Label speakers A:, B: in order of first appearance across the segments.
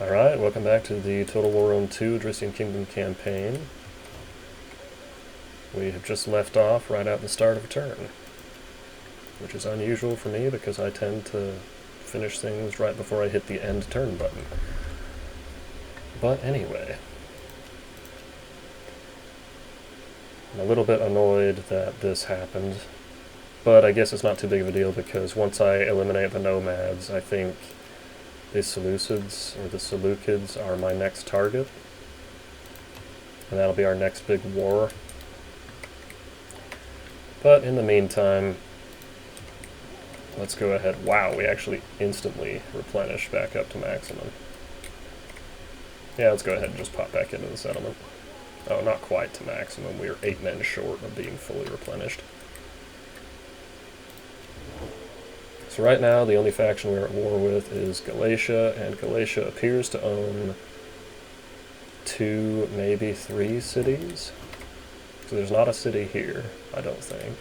A: Alright, welcome back to the Total War Rome 2 Odryssian Kingdom campaign. We have just left off right at the start of a turn, which is unusual for me because I tend to finish things right before I hit the end turn button. But anyway, I'm a little bit annoyed that this happened, but I guess it's not too big of a deal because once I eliminate the nomads, I think the Seleucids, or the Seleucids, are my next target. And that'll be our next big war. But in the meantime, let's go ahead. Wow, we actually instantly replenished back up to maximum. Yeah, let's go ahead and just pop back into the settlement. Oh, not quite to maximum. We are 8 men short of being fully replenished. So right now, the only faction we're at war with is Galatia, and Galatia appears to own 2, maybe 3 cities. So there's not a city here, I don't think.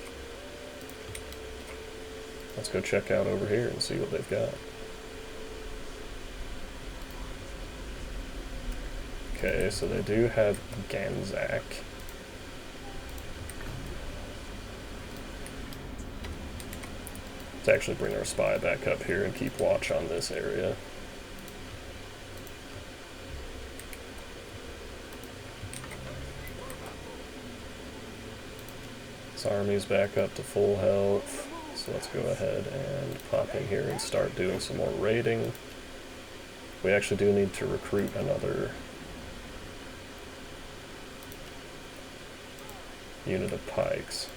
A: Let's go check out over here and see what they've got. Okay, so they do have Ganzak. Let's actually bring our spy back up here and keep watch on this area. This army's back up to full health, so let's go ahead and pop in here and start doing some more raiding. We actually do need to recruit another unit of pikes.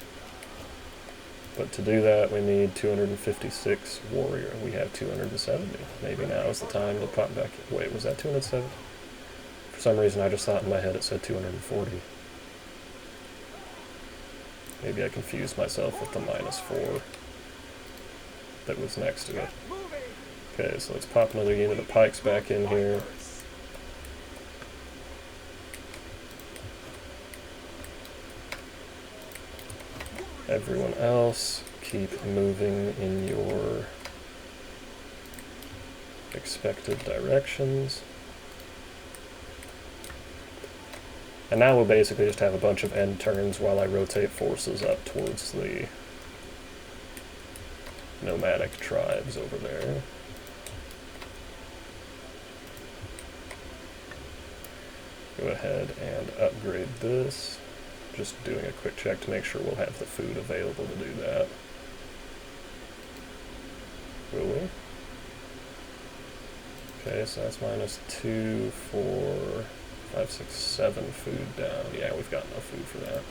A: But to do that, we need 256 warrior. We have 270. Maybe now is the time to pop back. Wait, was that 270? For some reason, I just thought in my head it said 240. Maybe I confused myself with the -4 that was next to it. Okay, so let's pop another unit of pikes back in here. Everyone else, keep moving in your expected directions. And now we'll basically just have a bunch of end turns while I rotate forces up towards the nomadic tribes over there. Go ahead and upgrade this. Just doing a quick check to make sure we'll have the food available to do that. Will we? Okay, so that's -2, 4, 5, 6, 7 food down. Yeah, we've got enough food for that.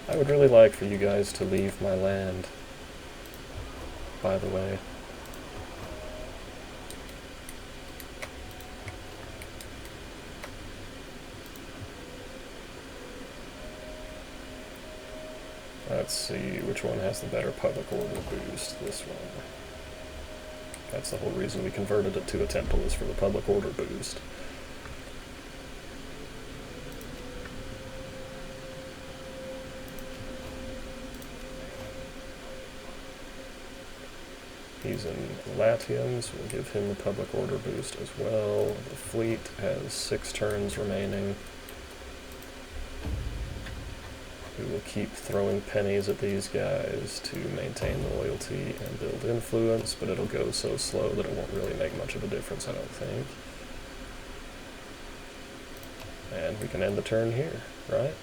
A: I would really like for you guys to leave my land, by the way. Let's see, which one has the better public order boost? This one. That's the whole reason we converted it to a temple, is for the public order boost. He's in Latium, so we'll give him the public order boost as well. The fleet has 6 turns remaining. We will keep throwing pennies at these guys to maintain loyalty and build influence, but it'll go so slow that it won't really make much of a difference, I don't think. And we can end the turn here, right?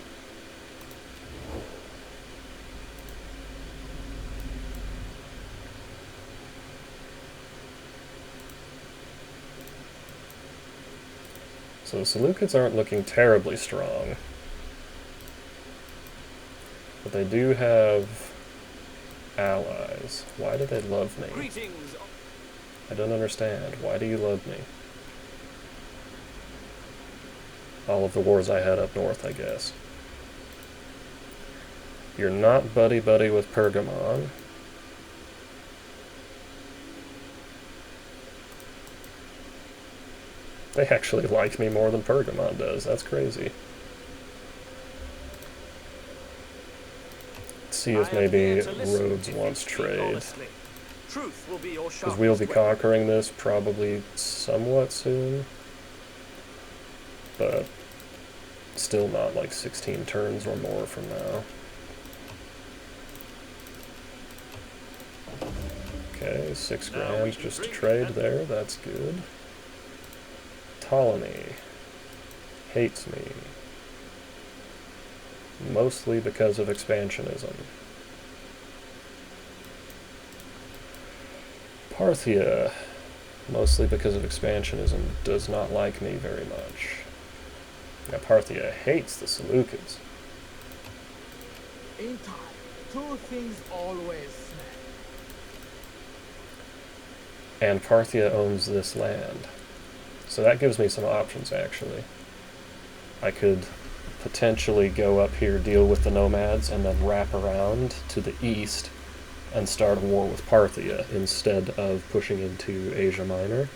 A: So the Seleucids aren't looking terribly strong. But they do have allies. Why do they love me?
B: Greetings.
A: I don't understand. Why do you love me? All of the wars I had up north, I guess. You're not buddy-buddy with Pergamon. They actually like me more than Pergamon does. That's crazy. see if maybe Rhodes wants trade. Because we'll be conquering this probably somewhat soon. But still not like 16 turns or more from now. Okay, 6 grand just to trade there, that's good. Ptolemy hates me. Mostly because of expansionism. Parthia, mostly because of expansionism, does not like me very much. Now Parthia hates the Seleucids.
B: In time, two things always snap.
A: And Parthia owns this land. So that gives me some options, actually. I could potentially go up here, deal with the nomads, and then wrap around to the east and start a war with Parthia instead of pushing into Asia Minor.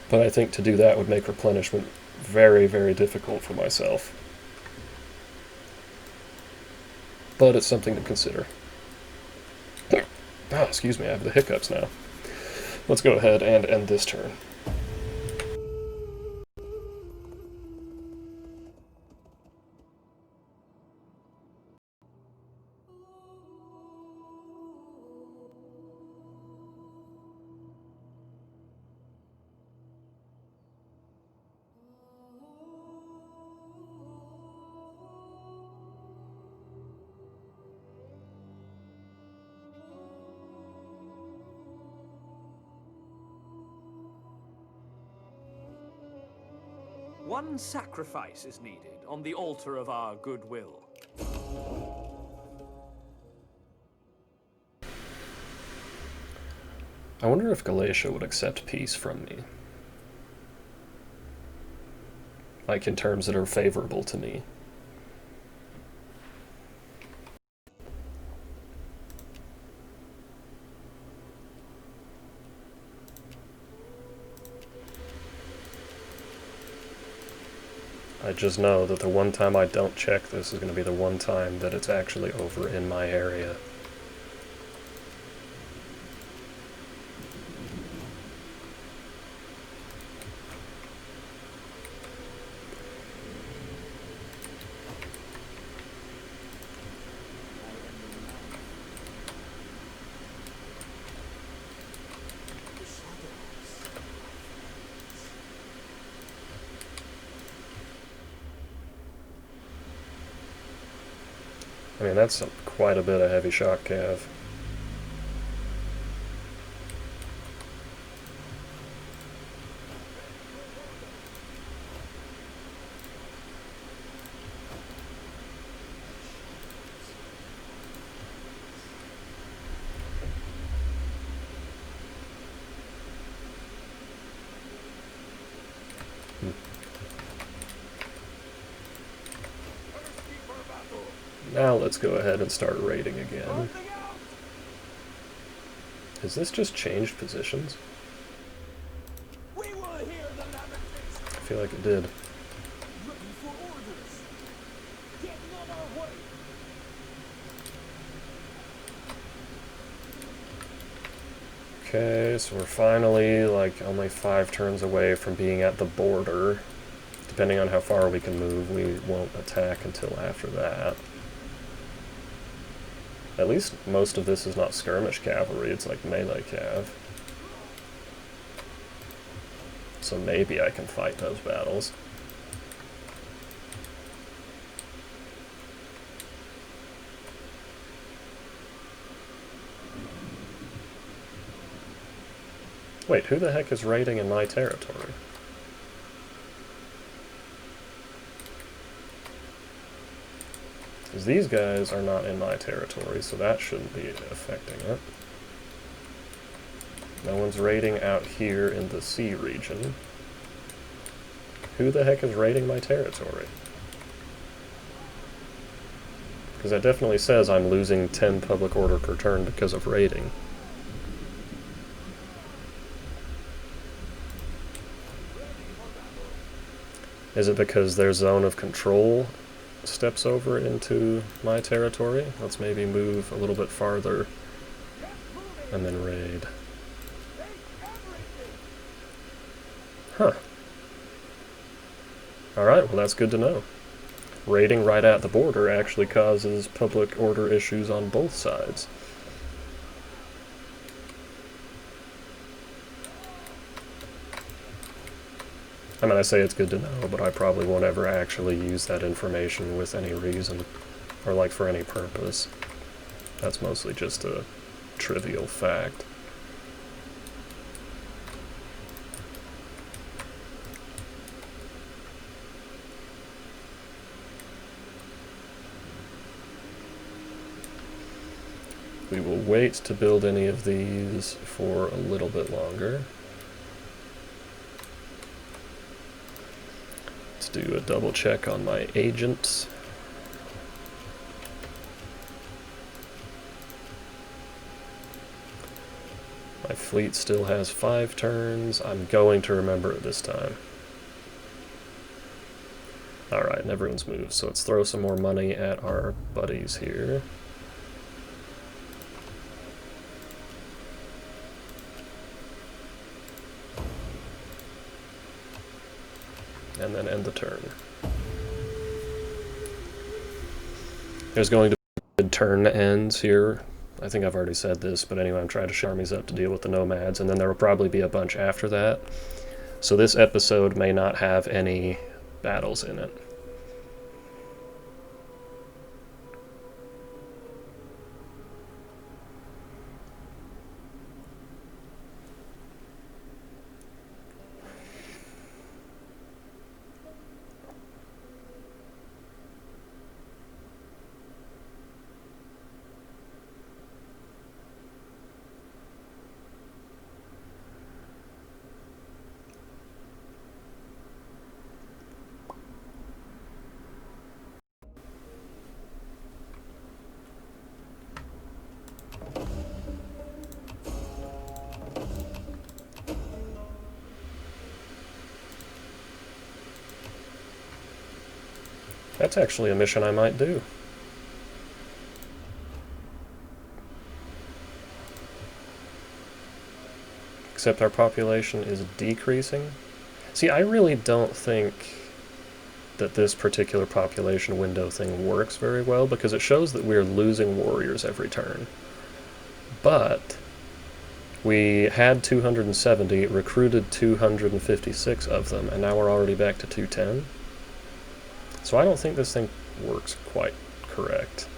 A: But I think to do that would make replenishment very, very difficult for myself. But it's something to consider. Ah, excuse me, I have the hiccups now. Let's go ahead and end this turn.
C: One sacrifice is needed on the altar of our goodwill.
A: I wonder if Galatia would accept peace from me. Like in terms that are favorable to me. I just know that the one time I don't check this is going to be the one time that it's actually over in my area. I mean, that's quite a bit of heavy shock cav. Now let's go ahead and start raiding again. Has this just changed positions? I feel like it did. Okay, so we're finally like only 5 turns away from being at the border. Depending on how far we can move, we won't attack until after that. At least most of this is not skirmish cavalry, it's like melee cav. So maybe I can fight those battles. Wait, who the heck is raiding in my territory? Because these guys are not in my territory, so that shouldn't be affecting it. No one's raiding out here in the sea region. Who the heck is raiding my territory? Because that definitely says I'm losing 10 public order per turn because of raiding. Is it because their zone of control steps over into my territory? Let's maybe move a little bit farther and then raid. Huh. Alright, well that's good to know. Raiding right at the border actually causes public order issues on both sides. I mean, I say it's good to know, but I probably won't ever actually use that information with any reason, or like for any purpose. That's mostly just a trivial fact. We will wait to build any of these for a little bit longer. Let's do a double check on my agents. My fleet still has 5 turns. I'm going to remember it this time. Alright, and everyone's moved, so let's throw some more money at our buddies here. And then end the turn. There's going to be turn ends here. I think I've already said this, but anyway, I'm trying to share armies up to deal with the nomads, and then there will probably be a bunch after that. So this episode may not have any battles in it. That's actually a mission I might do. Except our population is decreasing. See, I really don't think that this particular population window thing works very well, because it shows that we're losing warriors every turn. But we had 270, recruited 256 of them, and now we're already back to 210. So I don't think this thing works quite correct.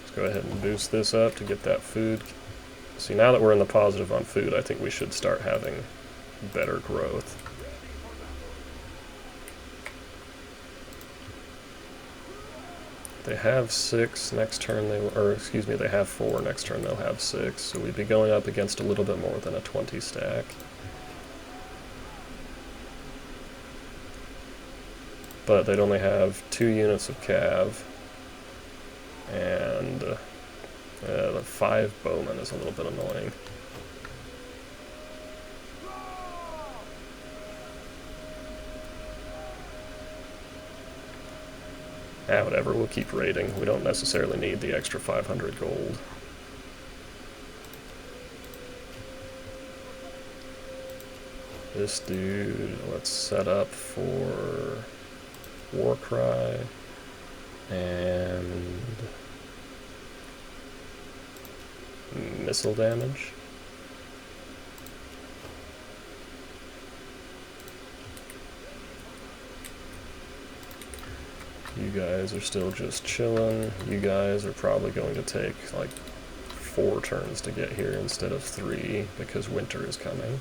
A: Let's go ahead and boost this up to get that food. See, now that we're in the positive on food, I think we should start having better growth. They have 6 next turn, they have 4 next turn, they'll have 6, so we'd be going up against a little bit more than a 20 stack. But they'd only have 2 units of cav, and the 5 bowmen is a little bit annoying. Ah, whatever, we'll keep raiding. We don't necessarily need the extra 500 gold. This dude, let's set up for Warcry and missile damage. You guys are still just chilling. You guys are probably going to take like 4 turns to get here instead of 3 because winter is coming.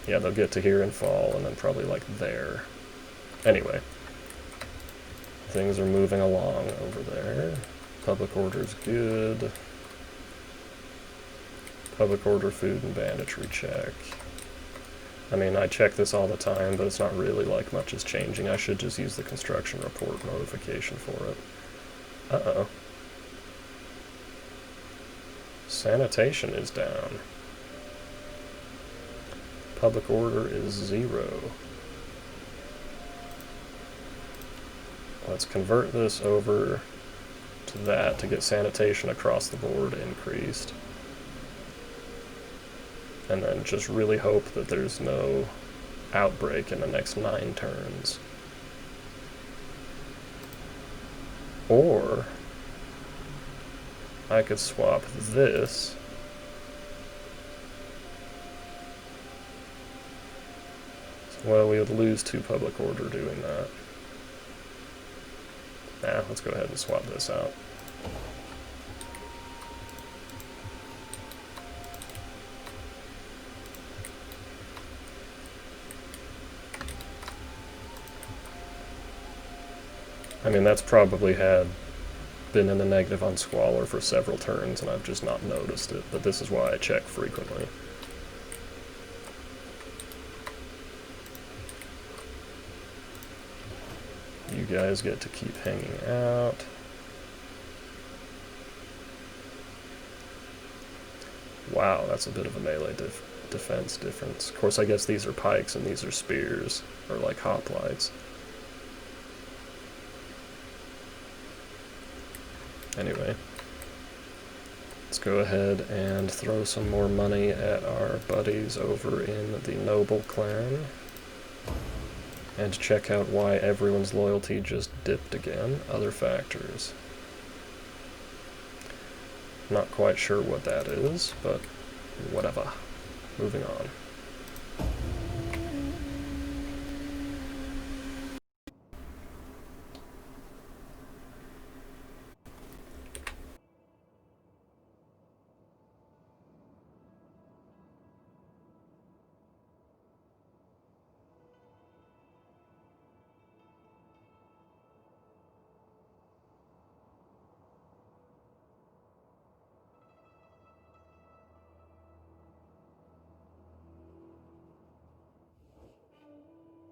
A: Yeah, they'll get to here in fall and then probably like there. Anyway, things are moving along over there. Public order's good. Public order, food, and banditry check. I mean, I check this all the time, but it's not really like much is changing. I should just use the construction report notification for it. Uh-oh. Sanitation is down. Public order is 0. Let's convert this over to that to get sanitation across the board increased. And then just really hope that there's no outbreak in the next 9 turns. Or I could swap this well, we would lose 2 public order doing that. Nah, let's go ahead and swap this out. I mean, that's probably been in the negative on Squalor for several turns, and I've just not noticed it, but this is why I check frequently. You guys get to keep hanging out. Wow, that's a bit of a melee defense difference. Of course, I guess these are pikes and these are spears, or like hoplites. Anyway, let's go ahead and throw some more money at our buddies over in the Noble clan. And check out why everyone's loyalty just dipped again. Other factors. Not quite sure what that is, but whatever. Moving on.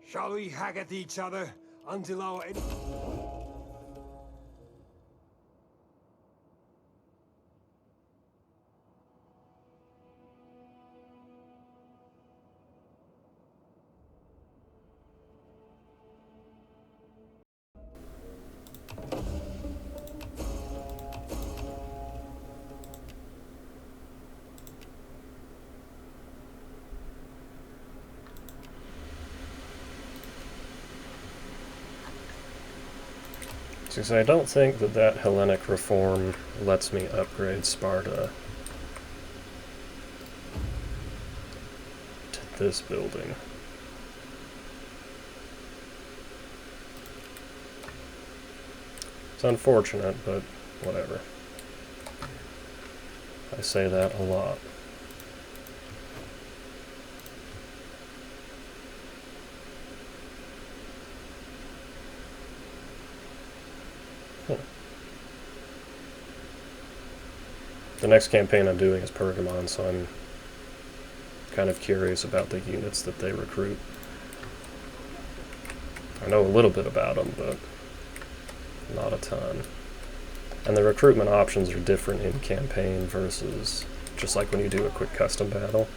D: Shall we hack at each other until our...
A: Because I don't think that Hellenic reform lets me upgrade Sparta to this building. It's unfortunate, but whatever. I say that a lot. The next campaign I'm doing is Pergamon, so I'm kind of curious about the units that they recruit. I know a little bit about them, but not a ton. And the recruitment options are different in campaign versus just like when you do a quick custom battle.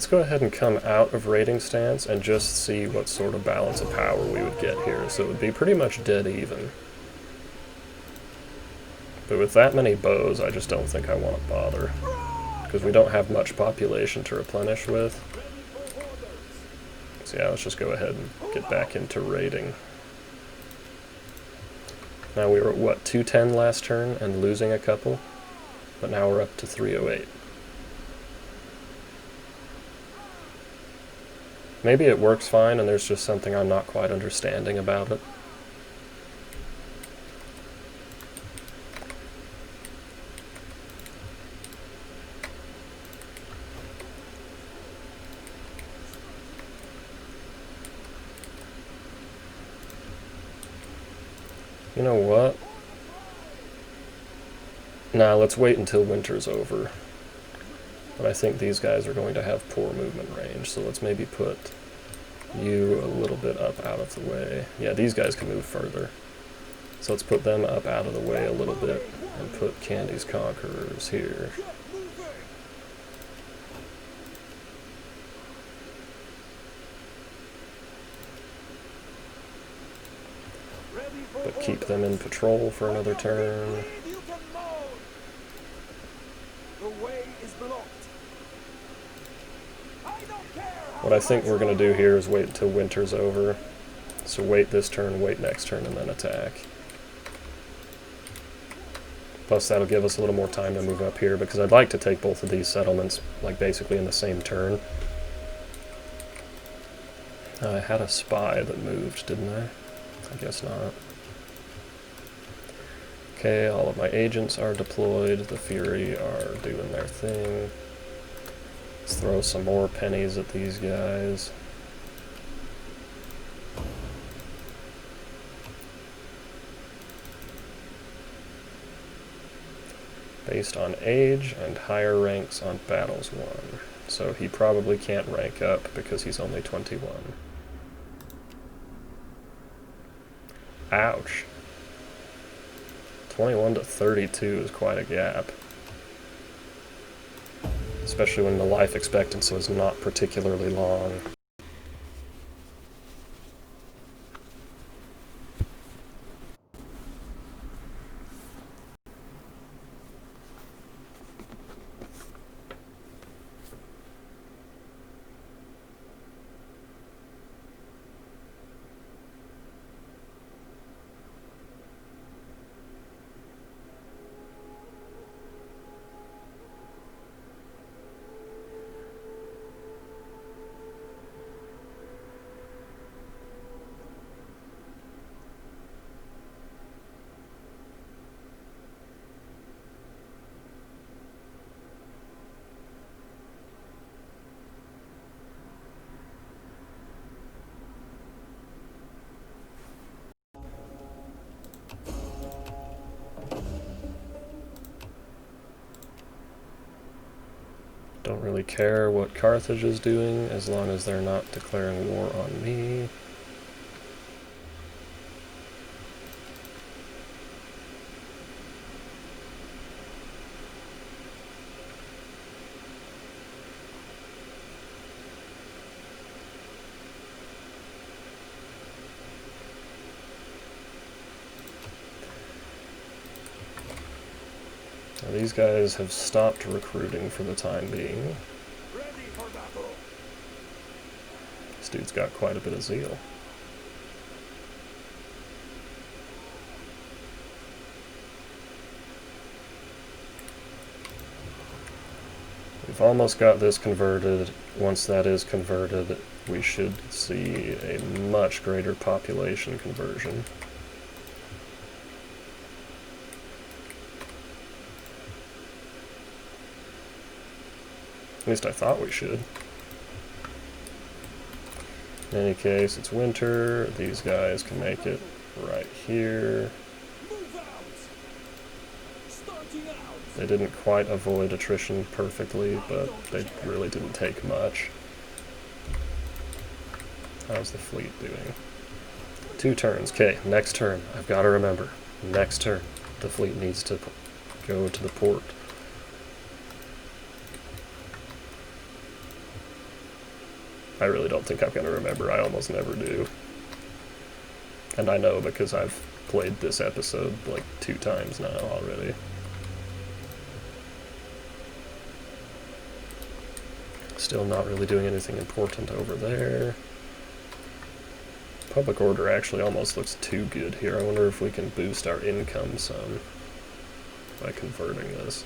A: Let's go ahead and come out of raiding stance and just see what sort of balance of power we would get here. So it would be pretty much dead even. But with that many bows, I just don't think I want to bother. Because we don't have much population to replenish with. So yeah, let's just go ahead and get back into raiding. Now we were at, what, 210 last turn and losing a couple? But now we're up to 308. Maybe it works fine and there's just something I'm not quite understanding about it. You know what? Nah, let's wait until winter's over. But I think these guys are going to have poor movement range, so let's maybe put you a little bit up out of the way. Yeah, these guys can move further. So let's put them up out of the way a little bit and put Candy's Conquerors here. But keep them in patrol for another turn. What I think we're going to do here is wait until winter's over. So wait this turn, wait next turn, and then attack. Plus that'll give us a little more time to move up here, because I'd like to take both of these settlements, like, basically in the same turn. I had a spy that moved, didn't I? I guess not. Okay, all of my agents are deployed. The Fury are doing their thing. Let's throw some more pennies at these guys. Based on age and higher ranks on battles won. So he probably can't rank up because he's only 21. Ouch. 21 to 32 is quite a gap. Especially when the life expectancy is not particularly long. Don't really care what Carthage is doing as long as they're not declaring war on me. Now, these guys have stopped recruiting for the time being. This dude's got quite a bit of zeal. We've almost got this converted. Once that is converted, we should see a much greater population conversion. At least I thought we should. In any case, it's winter. These guys can make it right here. They didn't quite avoid attrition perfectly, but they really didn't take much. How's the fleet doing? 2 turns. Okay, next turn. I've got to remember. Next turn, the fleet needs to go to the port. I really don't think I'm going to remember. I almost never do. And I know because I've played this episode like 2 times now already. Still not really doing anything important over there. Public order actually almost looks too good here. I wonder if we can boost our income some by converting this.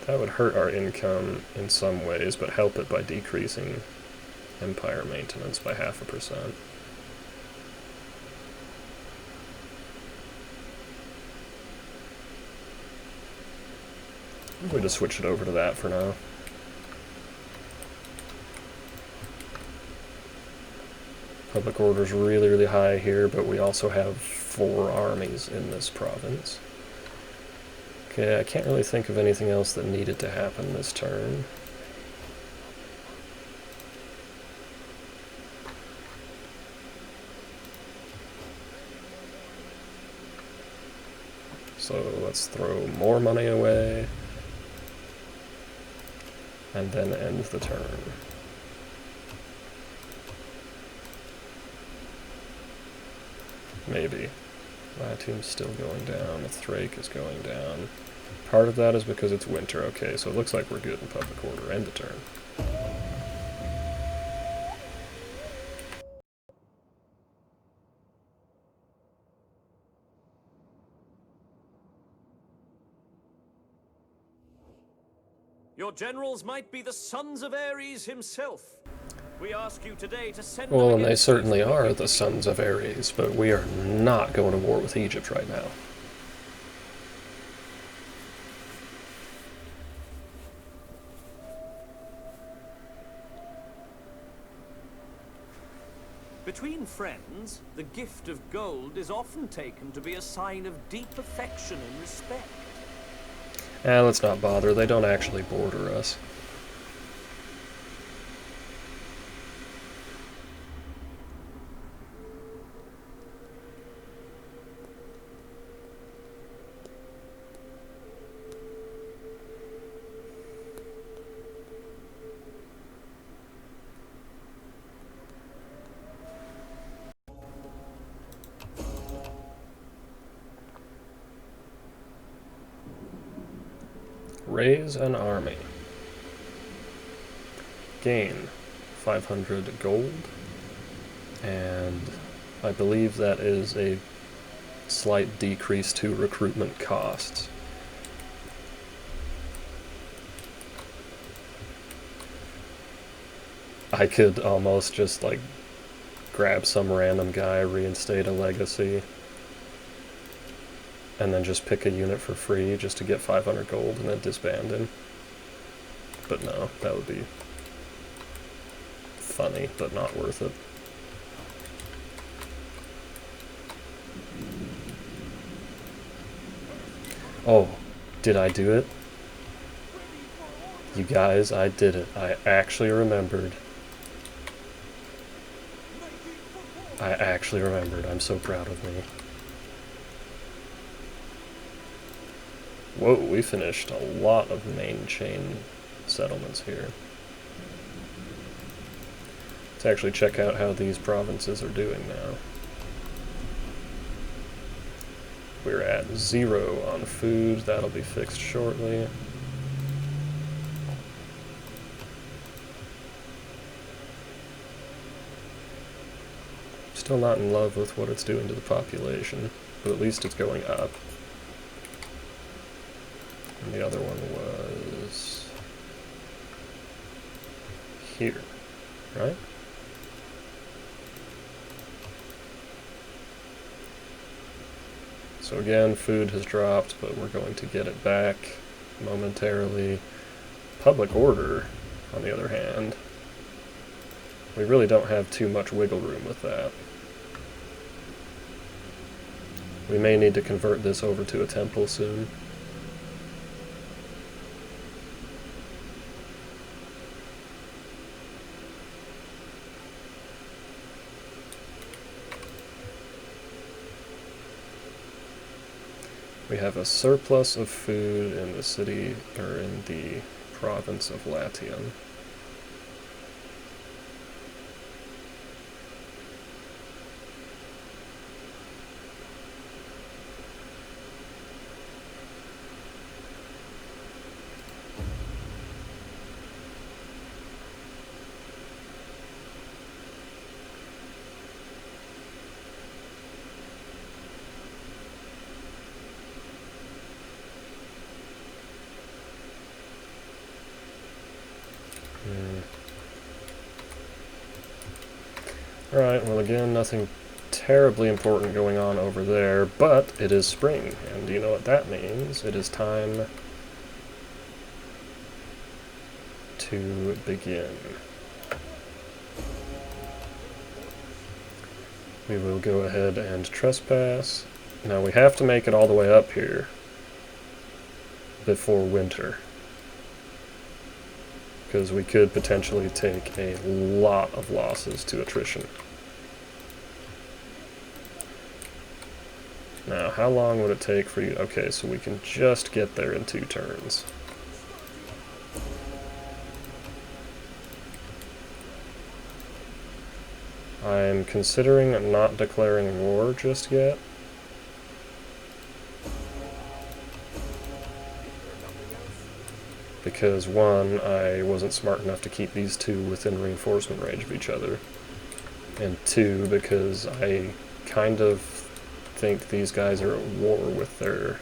A: That would hurt our income in some ways, but help it by decreasing empire maintenance by 0.5%. We'll just switch it over to that for now. Public order's really, really high here, but we also have 4 armies in this province. Okay, I can't really think of anything else that needed to happen this turn. So let's throw more money away. And then end the turn. Maybe. Latium's still going down. The Thrake is going down. Part of that is because it's winter. Okay, so it looks like we're good in public order. End the turn.
C: Your generals might be the sons of Ares himself. We ask you today to send
A: Well,
C: them
A: and they
C: against
A: certainly
C: these
A: are
C: wicked
A: the sons of Ares, but we are not going to war with Egypt right now.
C: Between friends, the gift of gold is often taken to be a sign of deep affection and respect.
A: Let's not bother. They don't actually border us. Raise an army. Gain 500 gold. And I believe that is a slight decrease to recruitment costs. I could almost just, like, grab some random guy, reinstate a legacy, and then just pick a unit for free just to get 500 gold and then disband him. But no, that would be funny, but not worth it. Oh, did I do it? You guys, I did it. I actually remembered. I'm so proud of me. Whoa, we finished a lot of main chain settlements here. Let's actually check out how these provinces are doing now. We're at 0 on food. That'll be fixed shortly. Still not in love with what it's doing to the population, but at least it's going up. And the other one was here, right? So again, food has dropped, but we're going to get it back momentarily. Public order, on the other hand, we really don't have too much wiggle room with that. We may need to convert this over to a temple soon. We have a surplus of food in the city, or in the province of Latium. Alright, well again, nothing terribly important going on over there, but it is spring, and you know what that means. It is time to begin. We will go ahead and trespass. Now we have to make it all the way up here before winter, because we could potentially take a lot of losses to attrition. Now, how long would it take for you? Okay, so we can just get there in 2 turns. I'm considering not declaring war just yet. Because, one, I wasn't smart enough to keep these 2 within reinforcement range of each other. And 2, because I kind of think these guys are at war with their...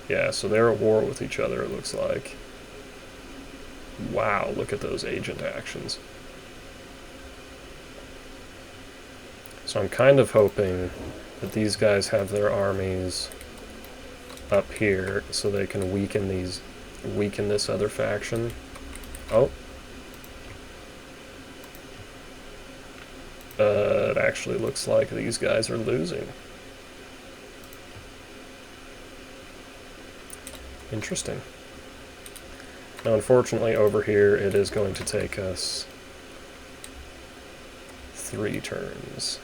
A: Yeah, so they're at war with each other, it looks like. Wow, look at those agent actions. So I'm kind of hoping that these guys have their armies up here so they can weaken this other faction. Oh. It actually looks like these guys are losing. Interesting. Now, unfortunately, over here, it is going to take us 3 turns.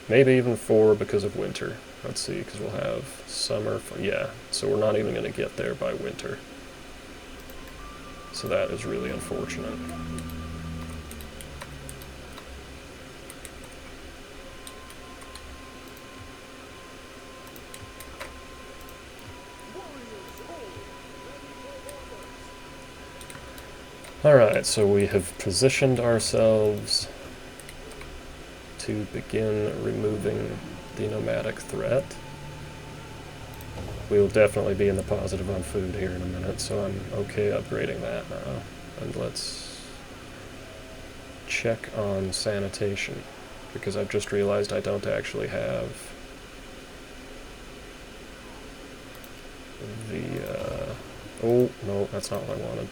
A: Maybe even 4 because of winter. Let's see, because we'll have summer. Yeah, so we're not even going to get there by winter. So that is really unfortunate. Alright, so we have positioned ourselves to begin removing the nomadic threat. We'll definitely be in the positive on food here in a minute, so I'm okay upgrading that now. And let's check on sanitation, because I've just realized I don't actually have the, oh, no, that's not what I wanted.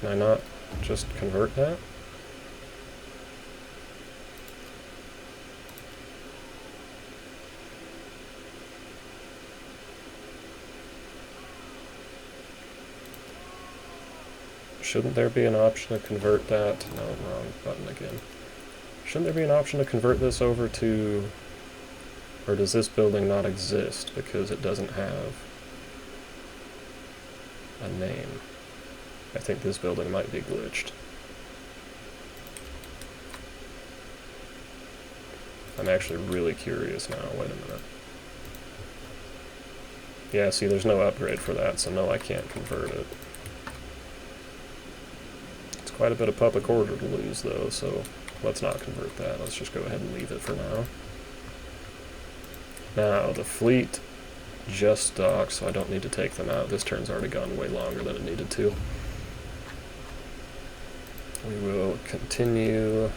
A: Can I not just convert that? Shouldn't there be an option to convert that? No, wrong button again. Shouldn't there be an option to convert this over to... Or does this building not exist because it doesn't have a name? I think this building might be glitched. I'm actually really curious now. Wait a minute. Yeah, see, there's no upgrade for that, so no, I can't convert it. It's quite a bit of public order to lose, though, so let's not convert that. Let's just go ahead and leave it for now. Now, the fleet just docked, so I don't need to take them out. This turn's already gone way longer than it needed to. We will continue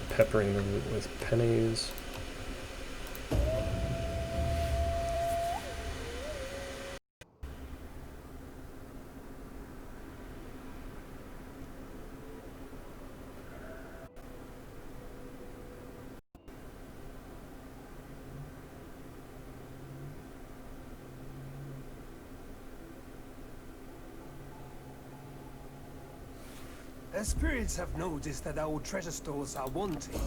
A: peppering them with pennies.
D: The spirits have noticed that our treasure stores are wanting.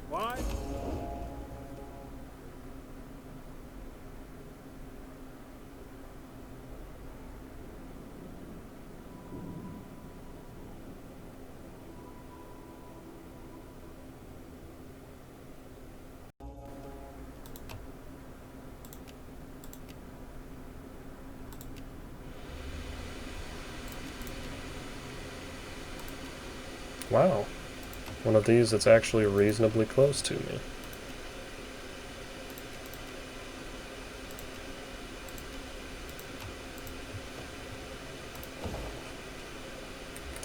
D: Why?
A: Wow. One of these that's actually reasonably close to me.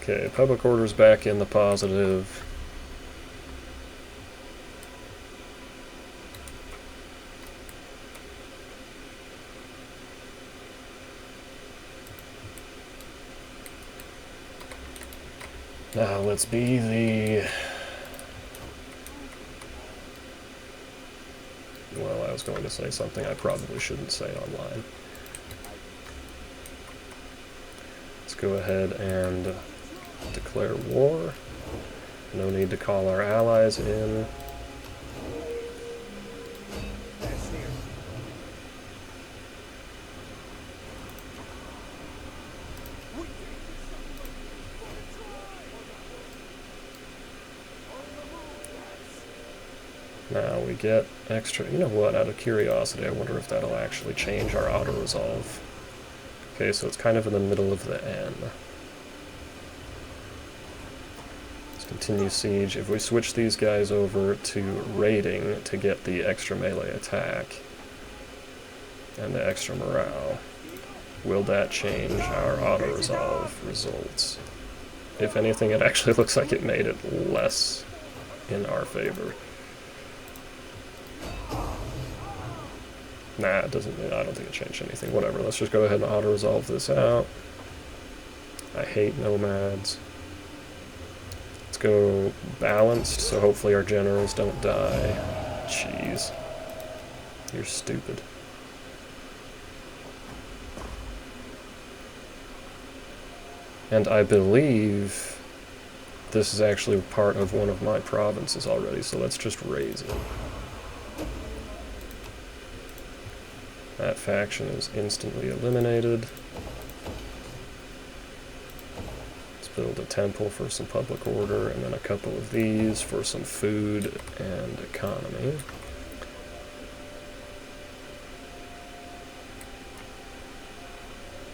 A: Okay, public order's back in the positive. Now let's be the was going to say something I probably shouldn't say online. Let's go ahead and declare war. No need to call our allies in. Now we get extra, you know what, out of curiosity, I wonder if that'll actually change our auto-resolve. Okay, so it's kind of in the middle of the N. Let's continue siege. If we switch these guys over to raiding to get the extra melee attack and the extra morale, will that change our auto-resolve results? If anything, it actually looks like it made it less in our favor. Nah, it doesn't. I don't think it changed anything. Whatever, let's just go ahead and auto-resolve this out. I hate nomads. Let's go balanced, so hopefully our generals don't die. Jeez. You're stupid. And I believe this is actually part of one of my provinces already, so let's just raise it. That faction is instantly eliminated. Let's build a temple for some public order, and then a couple of these for some food and economy.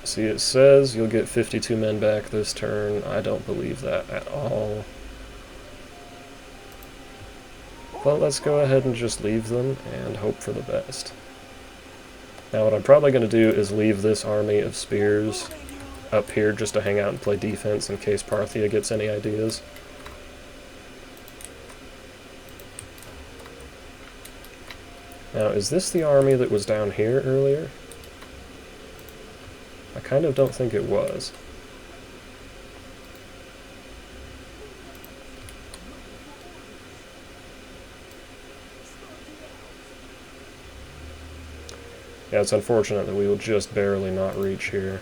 A: See, it says you'll get 52 men back this turn. I don't believe that at all. But let's go ahead and just leave them and hope for the best. Now what I'm probably going to do is leave this army of spears up here just to hang out and play defense in case Parthia gets any ideas. Now, is this the army that was down here earlier? I kind of don't think it was. Yeah, it's unfortunate that we will just barely not reach here.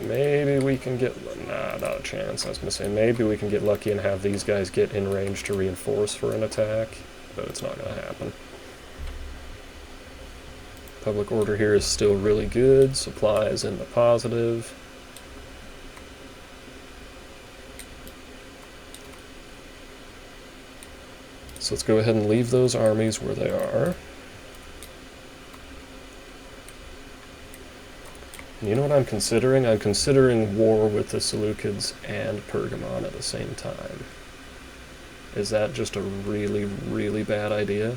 A: Maybe we can get... Nah, not a chance. I was going to say, maybe we can get lucky and have these guys get in range to reinforce for an attack, but it's not going to happen. Public order here is still really good. Supply is in the positive. So let's go ahead and leave those armies where they are. And you know what I'm considering? I'm considering war with the Seleucids and Pergamon at the same time. Is that just a really, really bad idea?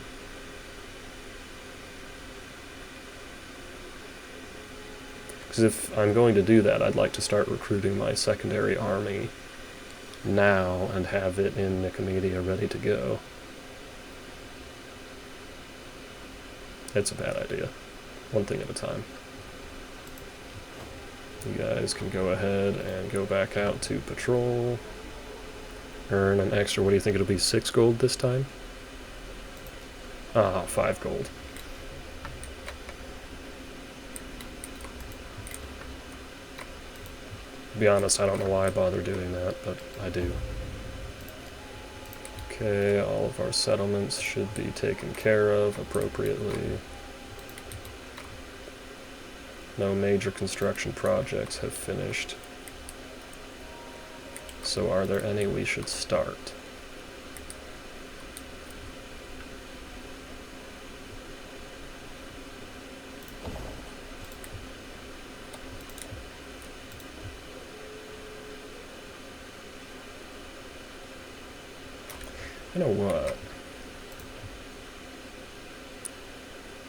A: Because if I'm going to do that, I'd like to start recruiting my secondary army now and have it in Nicomedia ready to go. It's a bad idea. One thing at a time. You guys can go ahead and go back out to patrol. Earn an extra, what do you think it'll be, 6 gold this time? Ah, 5 gold. To be honest, I don't know why I bother doing that, but I do. Okay, all of our settlements should be taken care of appropriately. No major construction projects have finished. So are there any we should start? You know what?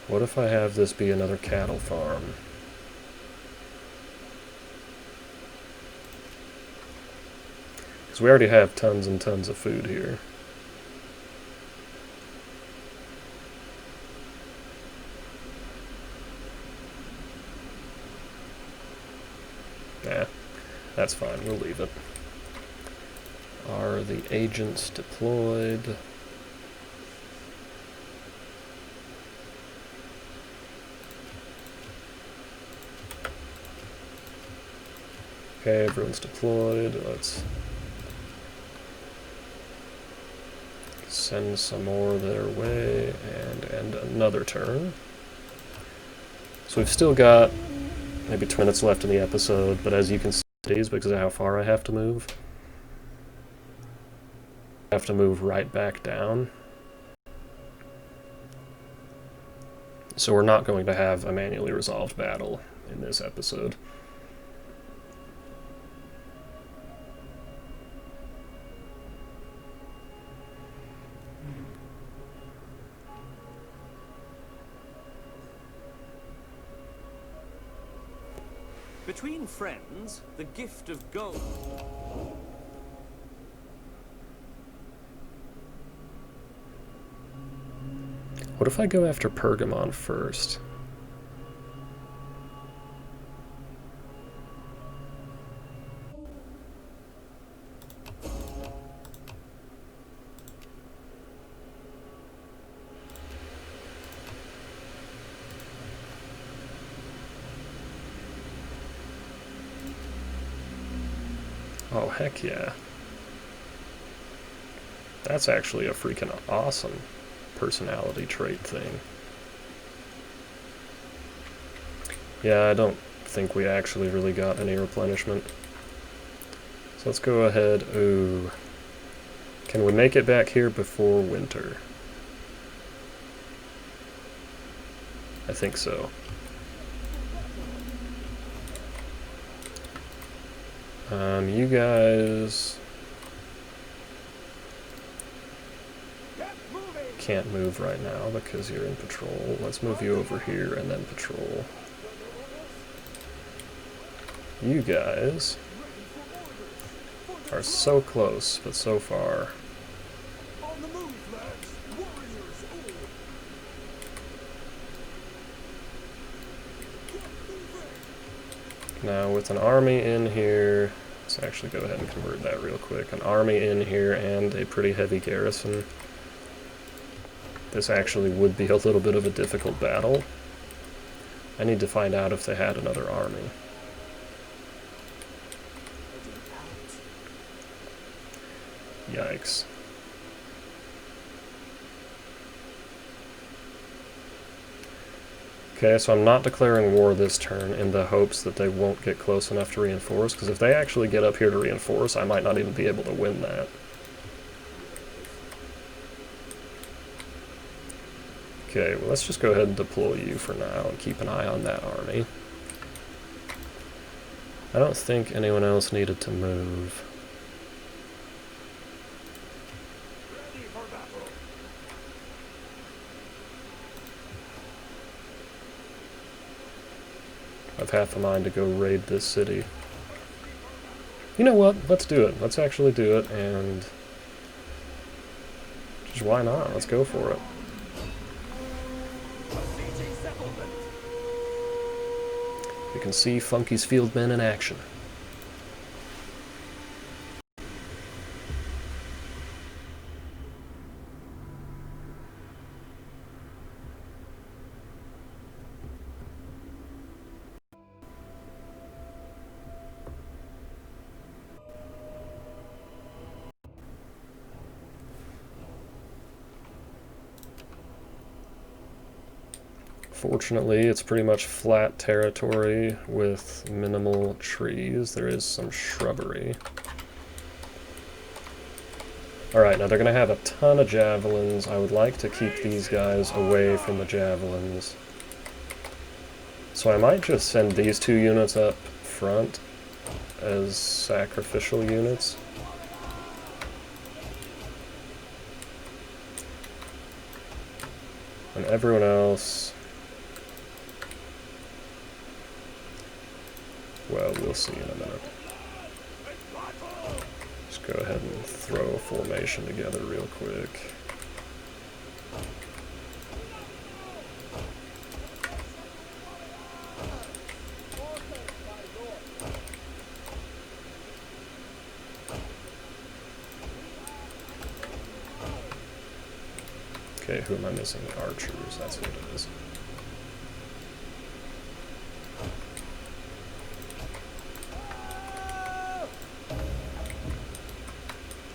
A: What if I have this be another cattle farm? Because we already have tons and tons of food here. Yeah, that's fine, we'll leave it. Are the agents deployed? Okay, everyone's deployed. Let's send some more their way and end another turn. So we've still got maybe 20 minutes left in the episode, but as you can see, because of how far I have to move, I have to move right back down. So we're not going to have a manually resolved battle in this episode.
C: Between friends, the gift of gold.
A: What if I go after Pergamon first? Oh, heck yeah. That's actually a freaking awesome personality trait thing. Yeah, I don't think we actually really got any replenishment. So let's go ahead. Ooh. Can we make it back here before winter? I think so. You guys can't move right now because you're in patrol. Let's move you over here and then patrol. You guys are so close, but so far. Now with an army in here, let's actually go ahead and convert that real quick. An army in here and a pretty heavy garrison. This actually would be a little bit of a difficult battle. I need to find out if they had another army. Yikes. Okay, so I'm not declaring war this turn in the hopes that they won't get close enough to reinforce, because if they actually get up here to reinforce, I might not even be able to win that. Okay, well let's just go ahead and deploy you for now and keep an eye on that army. I don't think anyone else needed to move. I've half a mind to go raid this city. You know what? Let's do it. Let's actually do it, and just why not? Let's go for it. You can see Funky's Fieldmen in action. Fortunately, it's pretty much flat territory with minimal trees. There is some shrubbery. Alright, now they're going to have a ton of javelins. I would like to keep these guys away from the javelins. So I might just send these two units up front as sacrificial units. And everyone else... well, we'll see in a minute. Just go ahead and throw a formation together real quick. Okay, who am I missing? Archers, that's what it is.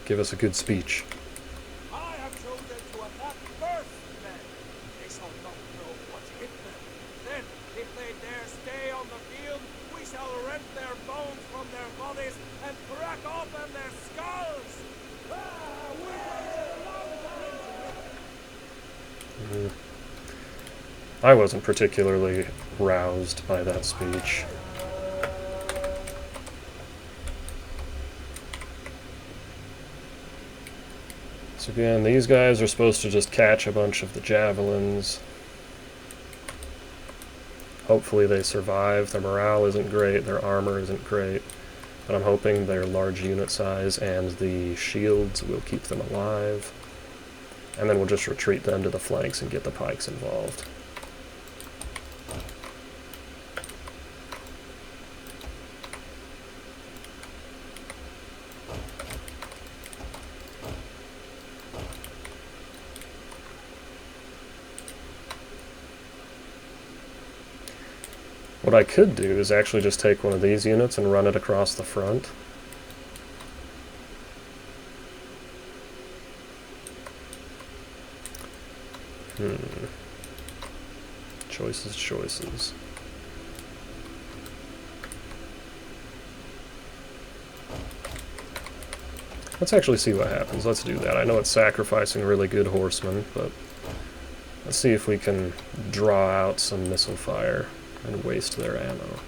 A: Give us a good speech.
B: I have chosen to attack first, men. They shall not know what hit them. Then, if they dare stay on the field, we shall rent their bones from their bodies and crack open their skulls.
A: I wasn't particularly roused by that speech. So again, these guys are supposed to just catch a bunch of the javelins. Hopefully they survive. Their morale isn't great, their armor isn't great, but I'm hoping their large unit size and the shields will keep them alive. And then we'll just retreat them to the flanks and get the pikes involved. What I could do is actually just take one of these units and run it across the front. Choices. Let's actually see what happens. Let's do that. I know it's sacrificing really good horsemen, but let's see if we can draw out some missile fire and waste their ammo.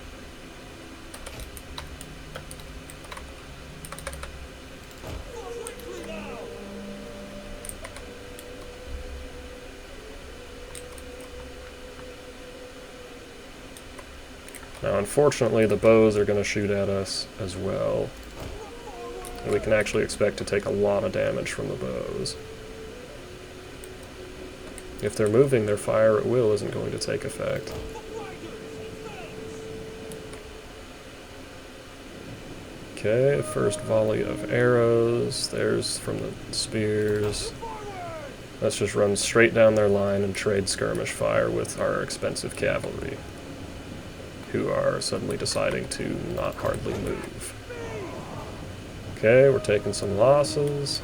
A: Now, unfortunately, the bows are going to shoot at us as well. And we can actually expect to take a lot of damage from the bows. If they're moving, their fire at will isn't going to take effect. Okay, first volley of arrows. There's from the spears. Let's just run straight down their line and trade skirmish fire with our expensive cavalry, who are suddenly deciding to not hardly move. Okay, we're taking some losses.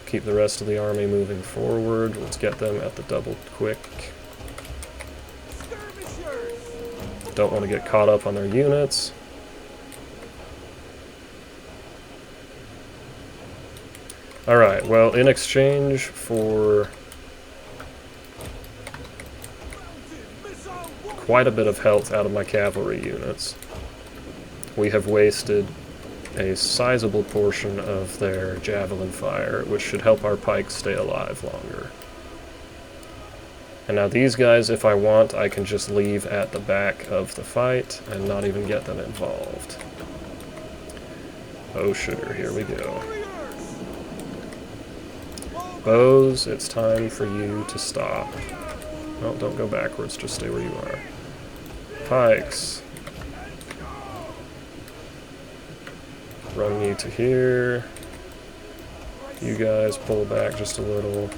A: Keep the rest of the army moving forward. Let's get them at the double quick. Don't want to get caught up on their units. Alright, well, in exchange for quite a bit of health out of my cavalry units, we have wasted a sizable portion of their javelin fire, which should help our pikes stay alive longer. And now these guys, if I want, I can just leave at the back of the fight and not even get them involved. Oh sugar, here we go. Bows, it's time for you to stop. Oh, don't go backwards, just stay where you are. Pikes. Run you to here. You guys pull back just a little.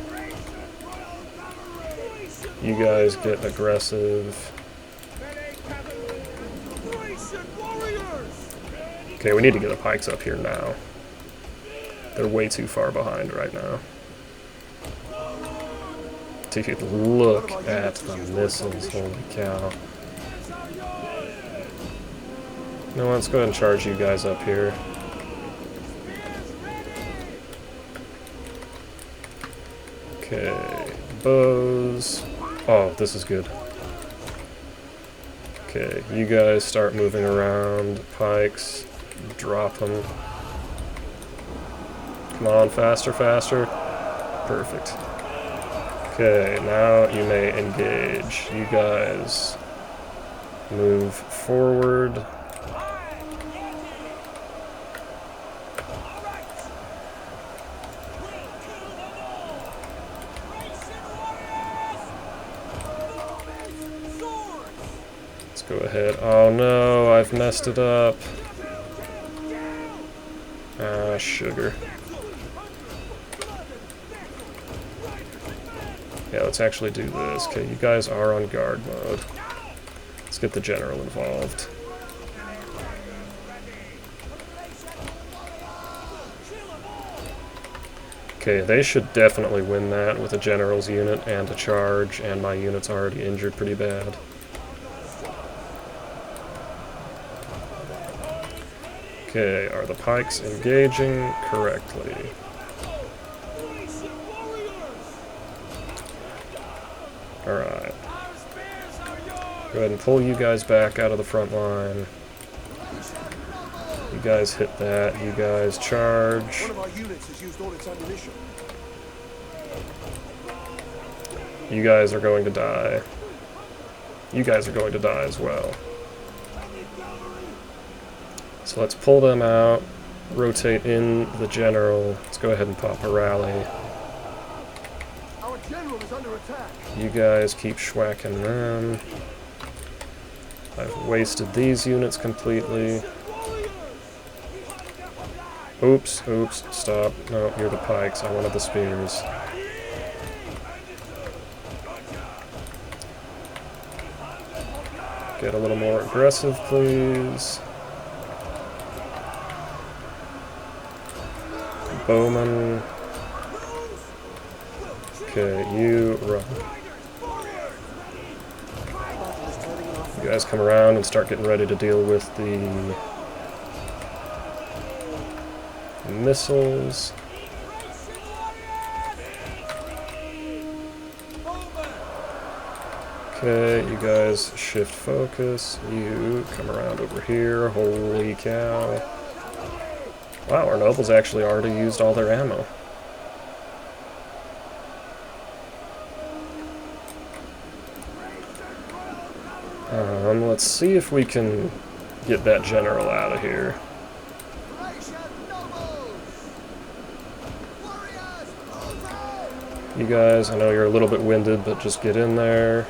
A: You guys get aggressive. Okay, we need to get the pikes up here now. They're way too far behind right now. Dude, look at the missiles, holy cow. No, let's go ahead and charge you guys up here. Okay, bows. Oh, this is good. Okay, you guys start moving around. Pikes, drop them. Come on, faster, faster. Perfect. Okay, now you may engage. You guys move forward. Let's go ahead. Oh no, I've messed it up. Ah, sugar. Yeah, let's actually do this. Okay, you guys are on guard mode. Let's get the general involved. Okay, they should definitely win that with a general's unit and a charge, and my unit's already injured pretty bad. Okay, are the pikes engaging correctly? Alright. Go ahead and pull you guys back out of the front line. You guys hit that. You guys charge.
B: One of our units has used all its ammunition.
A: You guys are going to die. You guys are going to die as well. So let's pull them out, rotate in the general. Let's go ahead and pop a rally.
B: Our general is under attack.
A: You guys keep schwacking them. I've wasted these units completely. Oops, oops, stop. No, you're the pikes. I wanted the spears. Get a little more aggressive, please. Bowman. Okay, you run. You guys come around and start getting ready to deal with the missiles. Okay, you guys shift focus. You come around over here. Holy cow. Wow, our nobles actually already used all their ammo. Let's see if we can get that general out of here. You guys, I know you're a little bit winded, but just get in there.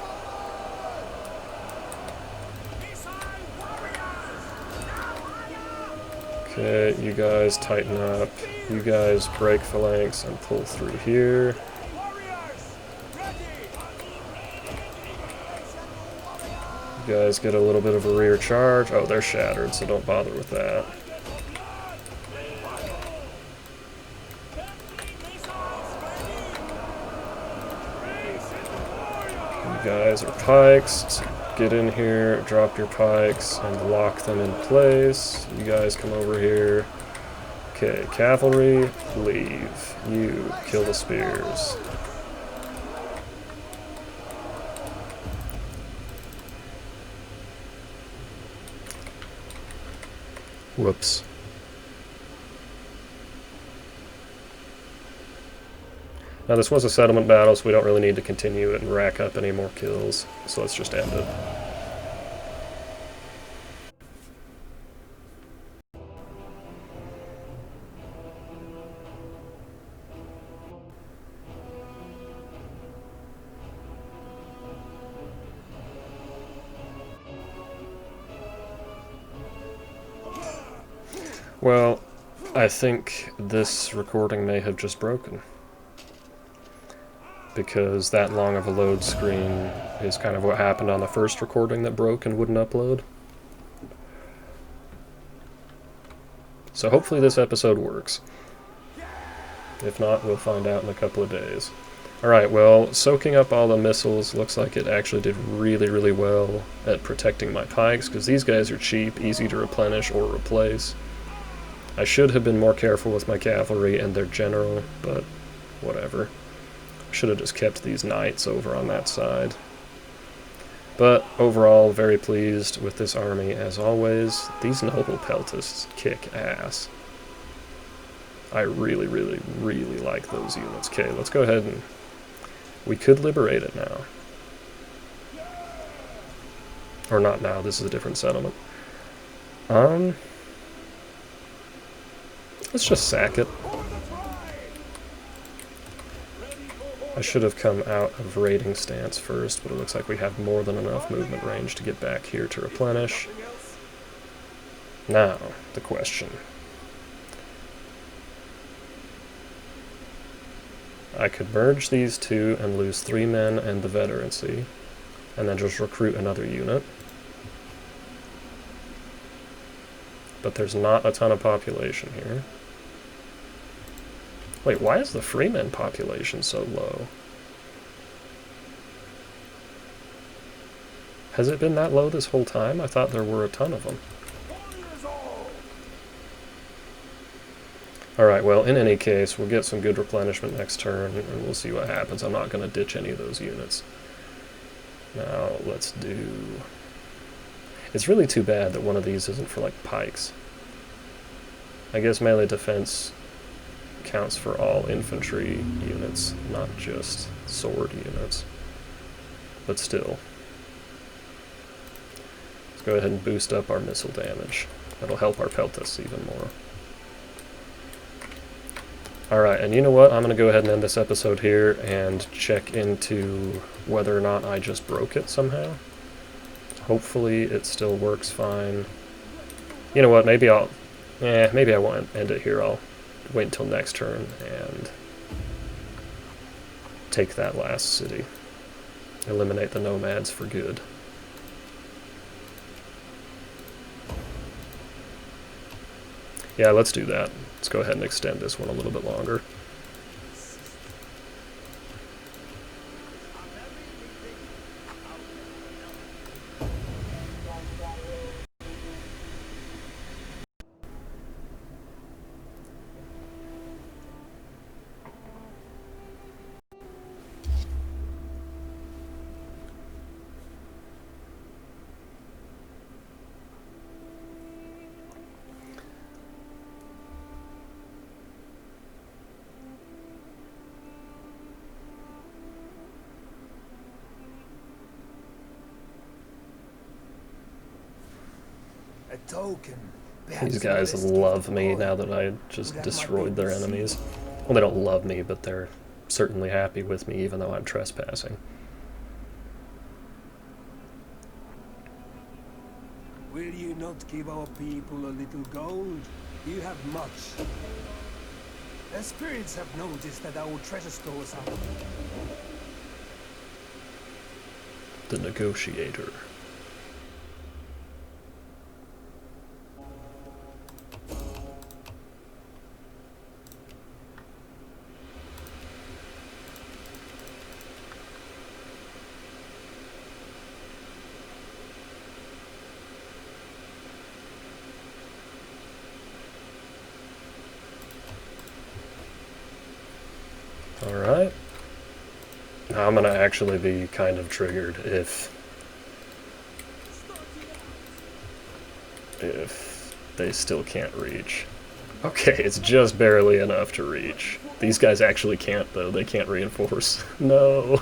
A: Okay, you guys tighten up. You guys break phalanx and pull through here. You guys get a little bit of a rear charge. Oh, they're shattered, so don't bother with that. You guys are pikes, so get in here, drop your pikes, and lock them in place. You guys come over here. Okay, cavalry, leave. You kill the spears. Whoops. Now this was a settlement battle, so we don't really need to continue it and rack up any more kills. So let's just end it. Well, I think this recording may have just broken. Because that long of a load screen is kind of what happened on the first recording that broke and wouldn't upload. So hopefully this episode works. If not, we'll find out in a couple of days. Alright, well, soaking up all the missiles looks like it actually did really, really well at protecting my pikes, because these guys are cheap, easy to replenish or replace. I should have been more careful with my cavalry and their general, but whatever. Should have just kept these knights over on that side. But overall, very pleased with this army as always. These noble peltists kick ass. I really, really, really like those units. Okay, let's go ahead and... we could liberate it now. Or not now, this is a different settlement. Let's just sack it. I should have come out of raiding stance first, but it looks like we have more than enough movement range to get back here to replenish. Now, the question. I could merge these two and lose 3 men and the veterancy, and then just recruit another unit. But there's not a ton of population here. Wait, why is the freeman population so low? Has it been that low this whole time? I thought there were a ton of them. Alright, well, in any case, we'll get some good replenishment next turn, and we'll see what happens. I'm not going to ditch any of those units. Now, let's do... It's really too bad that one of these isn't for, like, pikes. I guess melee defense counts for all infantry units, not just sword units. But still. Let's go ahead and boost up our missile damage. That'll help our peltasts even more. Alright, and you know what? I'm going to go ahead and end this episode here and check into whether or not I just broke it somehow. Hopefully it still works fine. You know what? Maybe maybe I won't end it here. I'll wait until next turn and take that last city. Eliminate the nomads for good. Yeah, let's do that. Let's go ahead and extend this one a little bit longer.
D: A token.
A: These guys love me now that I just destroyed their enemies. Well, they don't love me, but they're certainly happy with me, even though I'm trespassing.
D: Will you not give our people a little gold? You have much. The spirits have noticed that our treasure stores are...
A: The negotiator. Alright. Now I'm gonna actually be kind of triggered if they still can't reach. Okay, it's just barely enough to reach. These guys actually can't, though. They can't reinforce. No.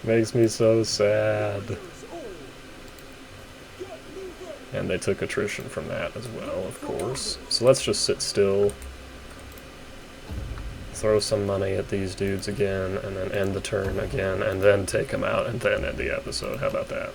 A: Makes me so sad. And they took attrition from that as well, of course. So let's just sit still. Throw some money at these dudes again, and then end the turn again, and then take them out, and then end the episode. How about that?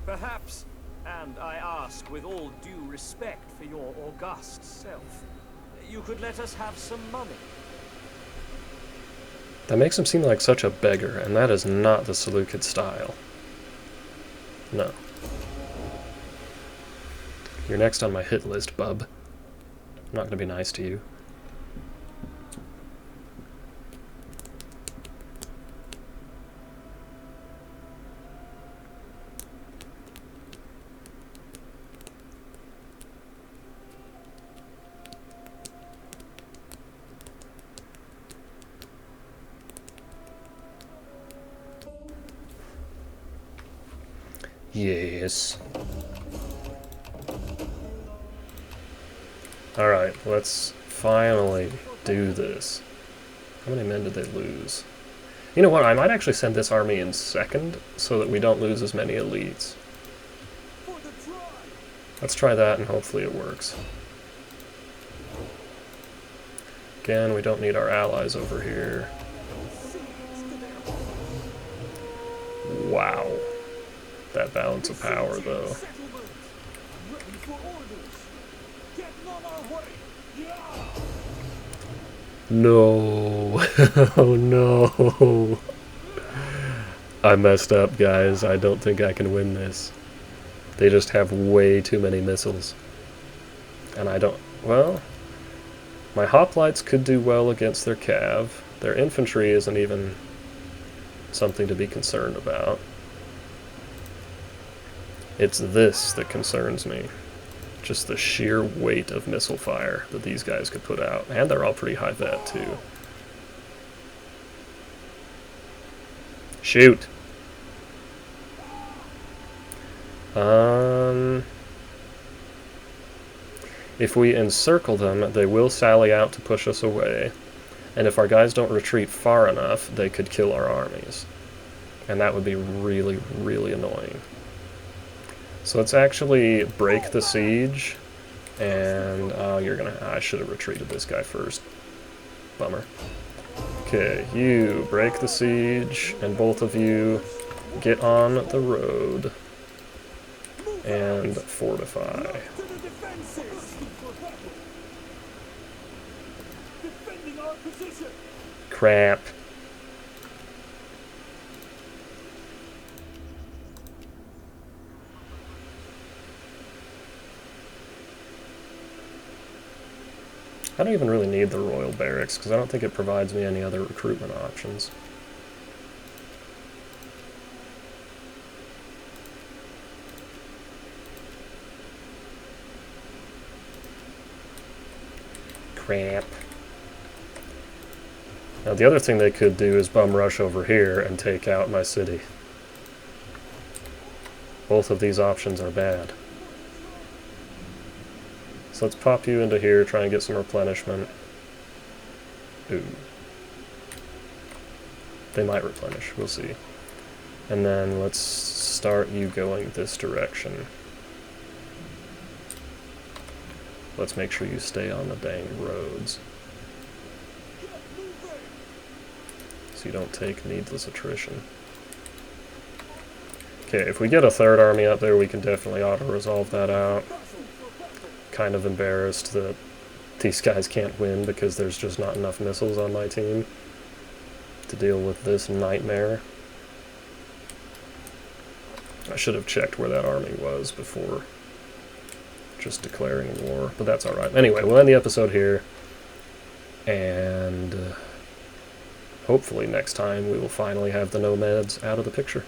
C: Perhaps, and I ask with all due respect for your august self, you could let us have some money.
A: That makes him seem like such a beggar, and that is not the Seleucid style. No. You're next on my hit list, bub. I'm not gonna be nice to you. Yes. Alright, let's finally do this. How many men did they lose? You know what, I might actually send this army in second, so that we don't lose as many elites. Let's try that, and hopefully it works. Again, we don't need our allies over here. Wow. That balance of power, though. No. Oh no. I messed up, guys. I don't think I can win this. They just have way too many missiles. And I don't... Well, my hoplites could do well against their cav. Their infantry isn't even something to be concerned about. It's this that concerns me. Just the sheer weight of missile fire that these guys could put out. And they're all pretty high vet, too. Shoot! If we encircle them, they will sally out to push us away. And if our guys don't retreat far enough, they could kill our armies. And that would be really, really annoying. So let's actually break the siege. And I should have retreated this guy first. Bummer. Okay, you break the siege, and both of you get on the road and fortify.
B: To the defenses! Defending our position!
A: Crap. I don't even really need the Royal Barracks, because I don't think it provides me any other recruitment options. Crap. Now the other thing they could do is bum rush over here and take out my city. Both of these options are bad. So let's pop you into here, try and get some replenishment. Ooh. They might replenish, we'll see. And then let's start you going this direction. Let's make sure you stay on the dang roads, so you don't take needless attrition. Okay, if we get a third army up there, we can definitely auto-resolve that out. Kind of embarrassed that these guys can't win because there's just not enough missiles on my team to deal with this nightmare. I should have checked where that army was before just declaring war, but that's alright. Anyway, we'll end the episode here, and hopefully next time we will finally have the nomads out of the picture.